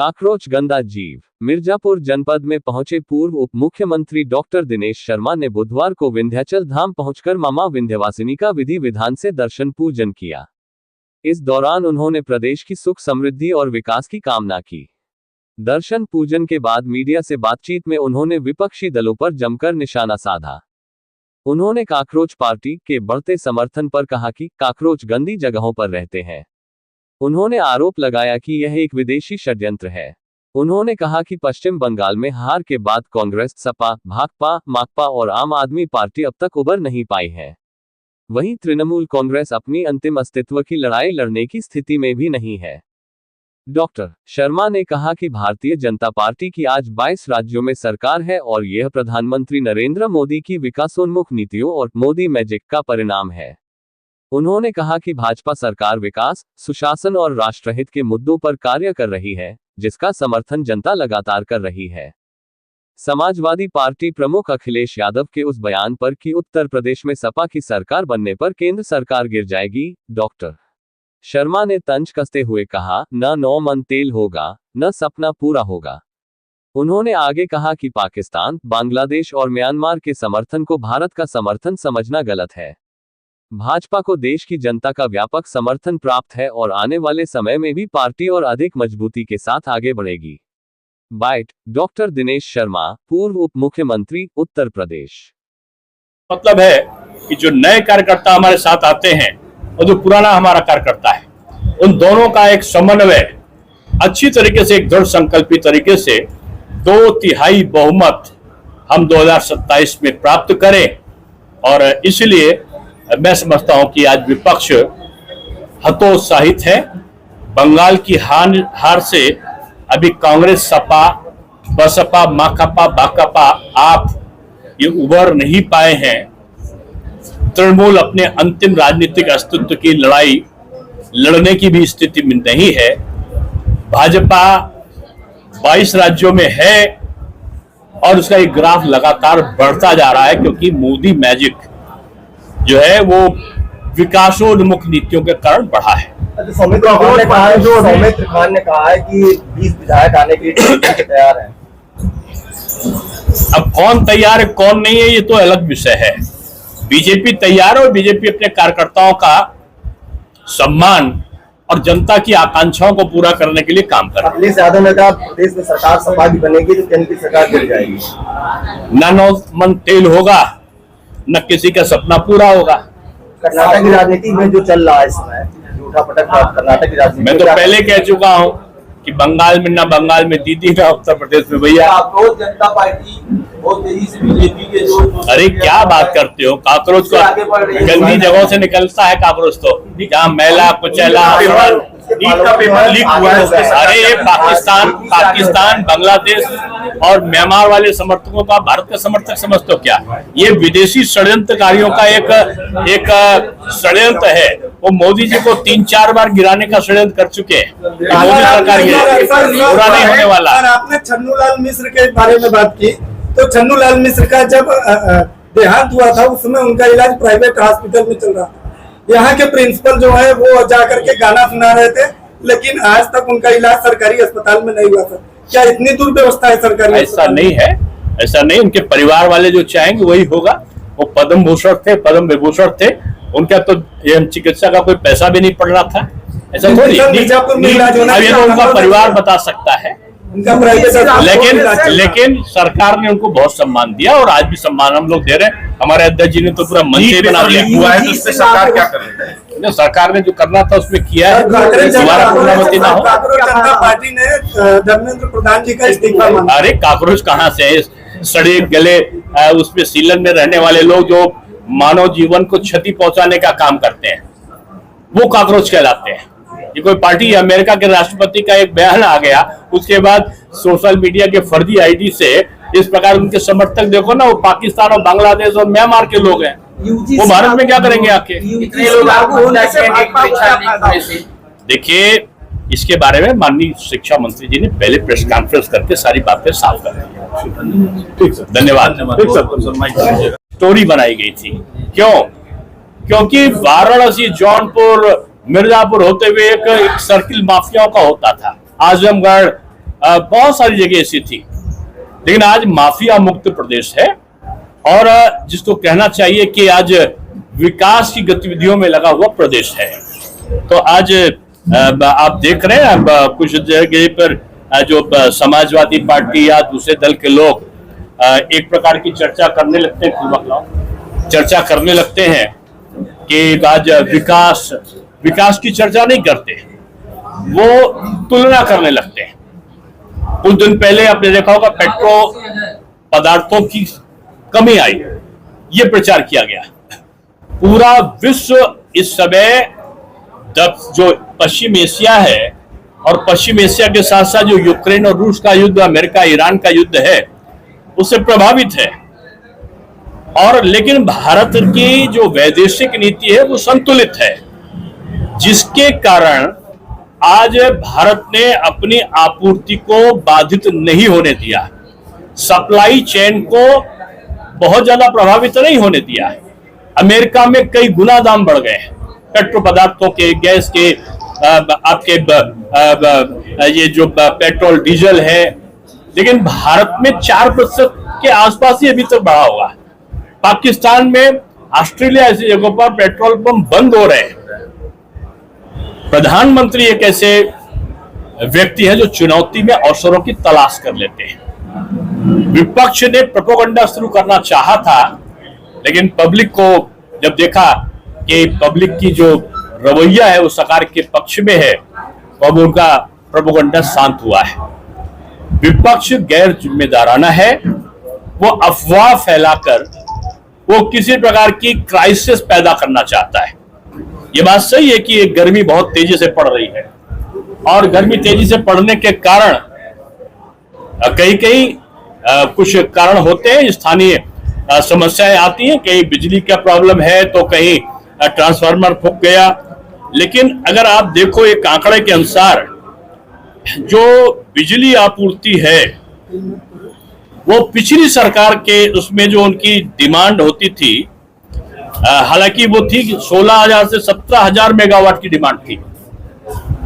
Cockroach गंदा जीव। मिर्जापुर जनपद में पहुंचे पूर्व उप मुख्यमंत्री डॉक्टर दिनेश शर्मा ने बुधवार को विंध्याचल धाम पहुंचकर मामा विंध्यवासिनी का विधि विधान से दर्शन पूजन किया। इस दौरान उन्होंने प्रदेश की सुख समृद्धि और विकास की कामना की। दर्शन पूजन के बाद मीडिया से बातचीत में उन्होंने विपक्षी दलों पर जमकर निशाना साधा। उन्होंने काकरोच पार्टी के बढ़ते समर्थन पर कहा कि काकरोच गंदी जगहों पर रहते हैं। उन्होंने आरोप लगाया कि यह एक विदेशी षड्यंत्र है। उन्होंने कहा कि पश्चिम बंगाल में हार के बाद कांग्रेस, सपा, भाकपा, माकपा और आम आदमी पार्टी अब तक उबर नहीं पाई है। वहीं तृणमूल कांग्रेस अपनी अंतिम अस्तित्व की लड़ाई लड़ने की स्थिति में भी नहीं है। डॉक्टर शर्मा ने कहा कि भारतीय जनता पार्टी की आज 22 राज्यों में सरकार है और यह प्रधानमंत्री नरेंद्र मोदी की विकासोन्मुख नीतियों और मोदी मैजिक का परिणाम है। उन्होंने कहा कि भाजपा सरकार विकास, सुशासन और राष्ट्रहित के मुद्दों पर कार्य कर रही है, जिसका समर्थन जनता लगातार कर रही है। समाजवादी पार्टी प्रमुख अखिलेश यादव के उस बयान पर कि उत्तर प्रदेश में सपा की सरकार बनने पर केंद्र सरकार गिर जाएगी, डॉक्टर शर्मा ने तंज कसते हुए कहा, न 9 मन तेल होगा, न सपना पूरा होगा। उन्होंने आगे कहा कि पाकिस्तान, बांग्लादेश और म्यांमार के समर्थन को भारत का समर्थन समझना गलत है। भाजपा को देश की जनता का व्यापक समर्थन प्राप्त है और आने वाले समय में भी पार्टी और अधिक मजबूती के साथ आगे बढ़ेगी। बाइट डॉक्टर दिनेश शर्मा, पूर्व उप मुख्यमंत्री, उत्तर प्रदेश। मतलब है कि जो नए कार्यकर्ता हमारे साथ आते हैं और जो पुराना हमारा कार्यकर्ता है, उन दोनों का एक समन्वय अच्छी तरीके से, एक दृढ़ संकल्पित तरीके से 2/3 बहुमत हम 2027 में प्राप्त करें। और इसलिए मैं समझता हूं कि आज विपक्ष हतोत्साहित है। बंगाल की हार से अभी कांग्रेस, सपा, बसपा, माकपा, भाकपा आप ये उबर नहीं पाए हैं। तृणमूल अपने अंतिम राजनीतिक अस्तित्व की लड़ाई लड़ने की भी स्थिति में नहीं है। भाजपा 22 राज्यों में है और उसका एक ग्राफ लगातार बढ़ता जा रहा है, क्योंकि मोदी मैजिक जो है वो विकासोन्मुख नीतियों के कारण बढ़ा है। सौमित्र खान ने कहा है कि 20 विधायक आने के लिए तैयार हैं। अब कौन तैयार है कौन नहीं है ये तो अलग विषय है। बीजेपी तैयार है और बीजेपी अपने कार्यकर्ताओं का सम्मान और जनता की आकांक्षाओं को पूरा करने के लिए काम कर रहा है। अखिलेश यादव ने कहा प्रदेश में सरकार सपा की बनेगी तो केंद्र की सरकार गिर जाएगी। न 9 मन तेल होगा, न किसी का सपना पूरा होगा। कर्नाटक की राजनीति में जो चल रहा है इस समय, झूठा पटक कर्नाटक की राजनीति, मैं तो पहले कह चुका हूं कि बंगाल में, ना बंगाल में दीदी, ना उत्तर प्रदेश में भैया। जनता पार्टी बहुत तेजी से बीजेपी के जो, अरे क्या बात करते हो, काकरोच को गंदी जगहों से निकलता है काकरोच तो, जहाँ मैला कुचैला पेपर लीक हुआ है। अरे पाकिस्तान, बांग्लादेश और म्यांमार वाले समर्थकों का भारत का समर्थक समझते हो क्या? ये विदेशी षड्यंत्रकारियों का एक षड्यंत्र है। वो मोदी जी को 3-4 बार गिराने का षड्यंत्र कर चुके हैं। मोदी सरकार पूरा नहीं होने वाला। आपने छन्नूलाल मिश्र के बारे में बात की, तो छन्नूलाल मिश्र का जब देहांत हुआ था उस समय उनका इलाज प्राइवेट हॉस्पिटल में चल रहा था। यहाँ के प्रिंसिपल जो है वो जाकर के गाना सुना रहे थे, लेकिन आज तक उनका इलाज सरकारी अस्पताल में नहीं हुआ था। क्या इतनी दुर्व्यवस्था है सरकारी? ऐसा नहीं है, ऐसा नहीं। उनके परिवार वाले जो चाहेंगे वही होगा। वो पद्म भूषण थे, पद्म विभूषण थे, उनका तो चिकित्सा का कोई पैसा भी नहीं पड़ रहा था। ऐसा थोड़ी, अब ये तो उनका परिवार बता सकता है। लेकिन सरकार ने उनको बहुत सम्मान दिया और आज भी सम्मान हम लोग दे रहे हैं। हमारे अध्यक्ष जी ने तो पूरा मंच ही बना दिया हुआ है। तो इससे सरकार क्या कर रही है? सरकार ने जो करना था उसमें किया है। दोबारा पुनरावृत्ति ना हो। जनता पार्टी ने धर्मेंद्र प्रधान जी का इस्तीफा मांगा। अरे काकरोच कहाँ से है? सड़े गले उसमें सीलन में रहने वाले लोग जो मानव जीवन को क्षति पहुंचाने का काम करते हैं, वो काकरोच कहलाते हैं। ये कोई पार्टी? अमेरिका के राष्ट्रपति का एक बयान आ गया, उसके बाद सोशल मीडिया के फर्जी आईडी से इस प्रकार उनके समर्थक देखो ना, वो पाकिस्तान और बांग्लादेश और म्यांमार के लोग हैं। वो भारत में क्या करेंगे आके? देखिए, इसके बारे में माननीय शिक्षा मंत्री जी ने पहले प्रेस कॉन्फ्रेंस करके सारी बातें साफ कर दी है। धन्यवाद। स्टोरी बनाई गई थी। क्यों? क्योंकि वाराणसी, जौनपुर, मिर्जापुर होते हुए एक सर्किल माफियाओं का होता था। आजमगढ़, बहुत सारी जगह ऐसी थी, लेकिन आज माफिया मुक्त प्रदेश है और जिसको कहना चाहिए कि आज विकास की गतिविधियों में लगा हुआ प्रदेश है। तो आज आप देख रहे हैं कुछ जगह पर जो समाजवादी पार्टी या दूसरे दल के लोग एक प्रकार की चर्चा करने लगते हैं, चर्चा करने लगते हैं कि आज विकास की चर्चा नहीं करते, वो तुलना करने लगते हैं। कुछ दिन पहले आपने देखा होगा पेट्रोल पदार्थों की कमी आई, ये प्रचार किया गया। पूरा विश्व इस समय जो पश्चिम एशिया है और पश्चिम एशिया के साथ साथ जो यूक्रेन और रूस का युद्ध, अमेरिका ईरान का युद्ध है, उससे प्रभावित है। और लेकिन भारत की जो वैदेशिक नीति है वो संतुलित है, जिसके कारण आज भारत ने अपनी आपूर्ति को बाधित नहीं होने दिया, सप्लाई चेन को बहुत ज्यादा प्रभावित नहीं होने दिया। अमेरिका में कई गुना दाम बढ़ गए पेट्रोल पदार्थों के, गैस के, आपके ये जो पेट्रोल डीजल है, लेकिन भारत में 4% के आसपास ही अभी तक बढ़ा हुआ है। पाकिस्तान में, ऑस्ट्रेलिया ऐसी जगहों पर पेट्रोल पंप बंद हो रहे हैं। प्रधानमंत्री एक ऐसे व्यक्ति है जो चुनौती में अवसरों की तलाश कर लेते हैं। विपक्ष ने प्रोपेगेंडा शुरू करना चाहा था, लेकिन पब्लिक को जब देखा कि पब्लिक की जो रवैया है वो सरकार के पक्ष में है, तो अब उनका प्रोपेगेंडा शांत हुआ है। विपक्ष गैर जिम्मेदाराना है, वो अफवाह फैलाकर वो किसी प्रकार की क्राइसिस पैदा करना चाहता है। ये बात सही है कि गर्मी बहुत तेजी से पड़ रही है और गर्मी तेजी से पड़ने के कारण कहीं कुछ कारण होते हैं, स्थानीय समस्याएं आती हैं, कहीं बिजली का प्रॉब्लम है तो कहीं ट्रांसफार्मर फूक गया। लेकिन अगर आप देखो एक आंकड़े के अनुसार जो बिजली आपूर्ति है वो पिछली सरकार के उसमें जो उनकी डिमांड होती थी, हालांकि वो थी 16,000 से 17,000 मेगावाट की डिमांड थी,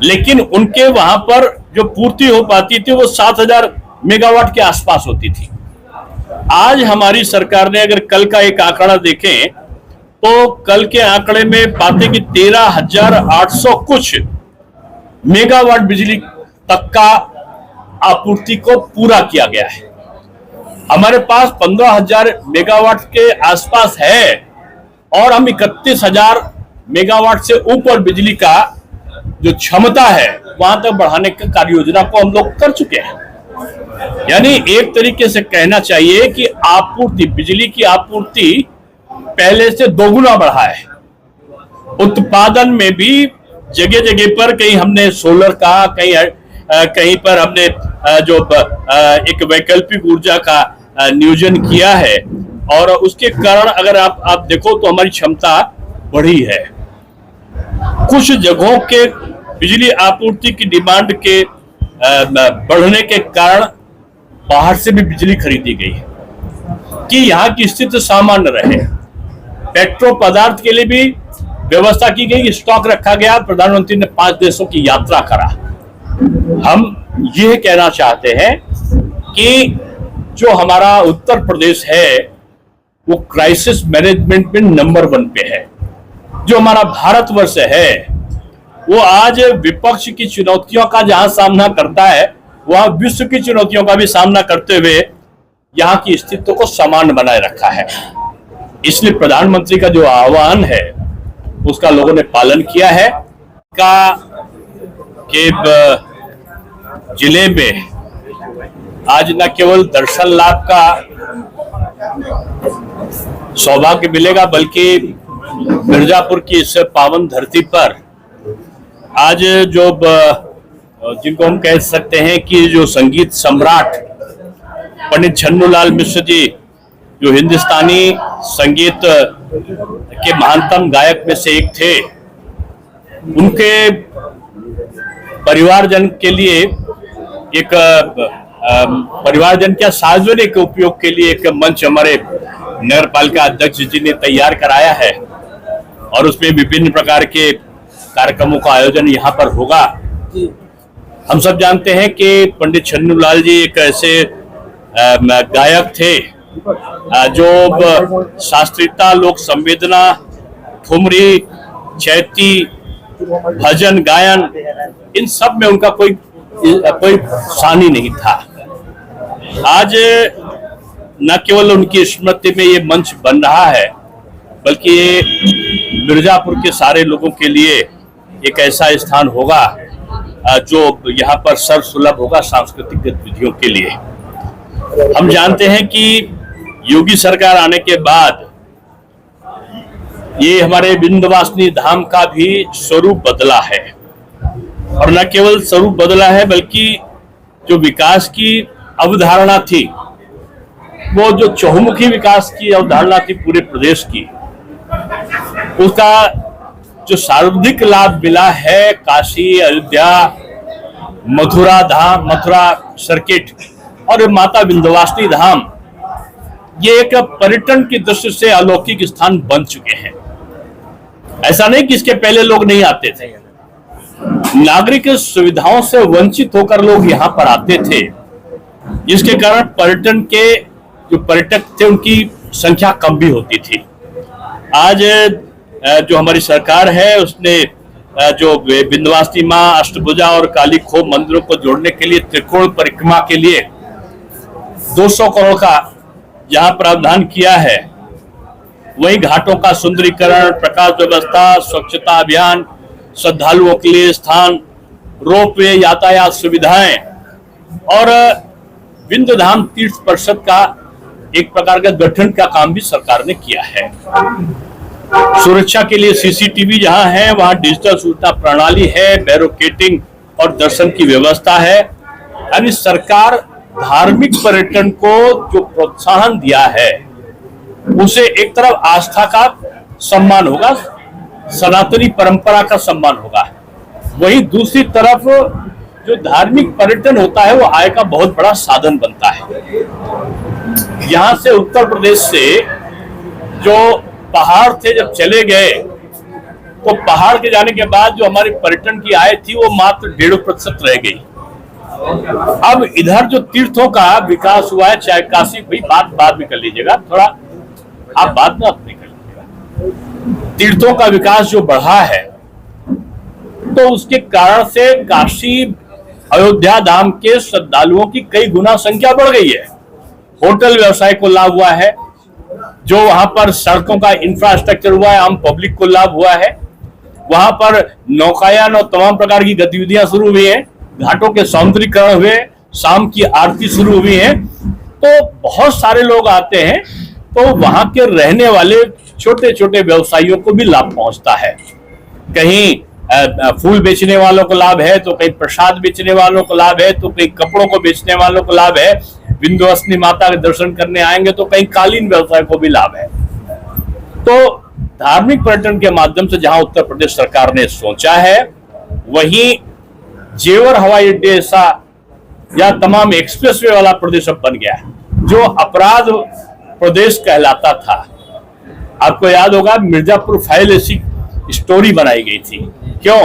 लेकिन उनके वहां पर जो पूर्ति हो पाती थी वो 7,000 मेगावाट के आसपास होती थी। आज हमारी सरकार ने अगर कल का एक आंकड़ा देखें तो कल के आंकड़े में पाते कि 13,800 कुछ मेगावाट बिजली तक का आपूर्ति को पूरा किया गया है। हमारे पास 15,000 मेगावाट के आसपास है और हम 31,000 मेगावाट से ऊपर बिजली का जो क्षमता है वहां तक बढ़ाने की कार्य योजना को हम लोग कर चुके हैं। यानी एक तरीके से कहना चाहिए कि आपूर्ति, बिजली की आपूर्ति पहले से दोगुना बढ़ा है। उत्पादन में भी जगह जगह पर कहीं हमने सोलर का, कहीं पर हमने जो एक वैकल्पिक ऊर्जा का नियोजन किया है और उसके कारण अगर आप देखो तो हमारी क्षमता बढ़ी है। कुछ जगहों के बिजली आपूर्ति की डिमांड के बढ़ने के कारण बाहर से भी बिजली खरीदी गई है कि यहाँ की स्थिति सामान्य रहे। पेट्रोल पदार्थ के लिए भी व्यवस्था की गई, स्टॉक रखा गया। प्रधानमंत्री ने 5 देशों की यात्रा करा। हम यह कहना चाहते हैं कि जो हमारा उत्तर प्रदेश है वो क्राइसिस मैनेजमेंट में नंबर 1 पे है। जो हमारा भारतवर्ष है वो आज विपक्ष की चुनौतियों का जहां सामना करता है वह विश्व की चुनौतियों का भी सामना करते हुए यहाँ की स्थिति को समान बनाए रखा है। इसलिए प्रधानमंत्री का जो आह्वान है उसका लोगों ने पालन किया है। के जिले में आज न केवल दर्शन लाभ का सौभाग्य मिलेगा बल्कि मिर्जापुर की इस पावन धरती पर आज जो जिनको हम कह सकते हैं कि जो संगीत सम्राट पंडित छन्नूलाल मिश्र जी, जो हिंदुस्तानी संगीत के महानतम गायक में से एक थे, उनके परिवारजन के लिए एक परिवारजन के सार्वजनिक उपयोग के लिए एक मंच हमारे नगर पालिका अध्यक्ष जी ने तैयार कराया है और उसमें विभिन्न प्रकार के कार्यक्रमों का आयोजन यहाँ पर होगा। हम सब जानते हैं कि पंडित छन्नूलाल जी एक ऐसे गायक थे जो शास्त्रीयता, लोक संवेदना, ठुमरी, चैती, भजन गायन, इन सब में उनका कोई सानी नहीं था। आज न केवल उनकी स्मृति में ये मंच बन रहा है, बल्कि ये मिर्जापुर के सारे लोगों के लिए एक ऐसा स्थान होगा जो यहाँ पर सर्वसुलभ होगा सांस्कृतिक गतिविधियों के लिए। हम जानते हैं कि योगी सरकार आने के बाद ये हमारे विंध्यवासिनी धाम का भी स्वरूप बदला है, और न केवल स्वरूप बदला है बल्कि जो विकास की अवधारणा थी, वो जो चहुमुखी विकास की अवधारणा थी पूरे प्रदेश की, उसका जो सर्वाधिक लाभ मिला है काशी, अयोध्या, मथुरा धाम, मथुरा सर्किट और माता विंध्यवासिनी धाम, ये एक पर्यटन की दृष्टि से अलौकिक स्थान बन चुके हैं। ऐसा नहीं कि इसके पहले लोग नहीं आते थे, नागरिक सुविधाओं से वंचित होकर लोग यहाँ पर आते थे, जिसके कारण पर्यटन के जो पर्यटक थे उनकी संख्या कम भी होती थी। आज जो हमारी सरकार है उसने जो विंध्यवासिनी माँ, अष्टभुजा और काली खोह मंदिरों को जोड़ने के लिए त्रिकोण परिक्रमा के लिए 200 करोड़ का जहां प्रावधान किया है, वहीं घाटों का सुंदरीकरण, प्रकाश व्यवस्था, स्वच्छता अभियान, श्रद्धालुओं के लिए स्थान, रोपवे, यातायात सुविधाएं और विंध्य धाम तीर्थ परिषद का एक प्रकार का गठन का काम भी सरकार ने किया है। सुरक्षा के लिए सीसीटीवी जहां है वहां डिजिटल सूचना प्रणाली है, बैरिकेडिंग और दर्शन की व्यवस्था है। यानी सरकार धार्मिक पर्यटन को जो प्रोत्साहन दिया है, उसे एक तरफ आस्था का सम्मान होगा, सनातनी परंपरा का सम्मान होगा, वहीं दूसरी तरफ जो धार्मिक पर्यटन होता है वो आय का बहुत बड़ा साधन बनता है। यहां से उत्तर प्रदेश से जो पहाड़ थे जब चले गए, तो पहाड़ के जाने के बाद जो हमारी पर्यटन की आय थी वो मात्र 1.5% रह गई। अब इधर जो तीर्थों का विकास हुआ है, चाहे काशी, भाई बात बाद में कर लीजिएगा, थोड़ा आप बाद में अपनी कर लीजिएगा। तीर्थों का विकास जो बढ़ा है, तो उसके कारण से काशी, अयोध्या धाम के श्रद्धालुओं की कई गुना संख्या बढ़ गई है। होटल व्यवसाय को लाभ हुआ है, जो वहां पर सड़कों का इंफ्रास्ट्रक्चर हुआ है, आम पब्लिक को लाभ हुआ है, वहां पर नौकायन और तमाम प्रकार की गतिविधियां शुरू हुई हैं, घाटों के सौंदर्यीकरण हुए, शाम की आरती शुरू हुई है, तो बहुत सारे लोग आते हैं, तो वहां के रहने वाले छोटे छोटे व्यवसायियों को भी लाभ पहुंचता है। कहीं फूल बेचने वालों को लाभ है, तो कहीं प्रसाद बेचने वालों को लाभ है, तो कहीं कपड़ों को बेचने वालों को लाभ है, विंध्यवासिनी माता के दर्शन करने आएंगे तो कहीं कालीन व्यवसाय को भी लाभ है। तो धार्मिक पर्यटन के माध्यम से जहां उत्तर प्रदेश सरकार ने सोचा है, वहीं जेवर हवाई अड्डे ऐसा या तमाम एक्सप्रेसवे वाला प्रदेश अब बन गया है, जो अपराध प्रदेश कहलाता था। आपको याद होगा मिर्जापुर फाइल ऐसी स्टोरी बनाई गई थी, क्यों?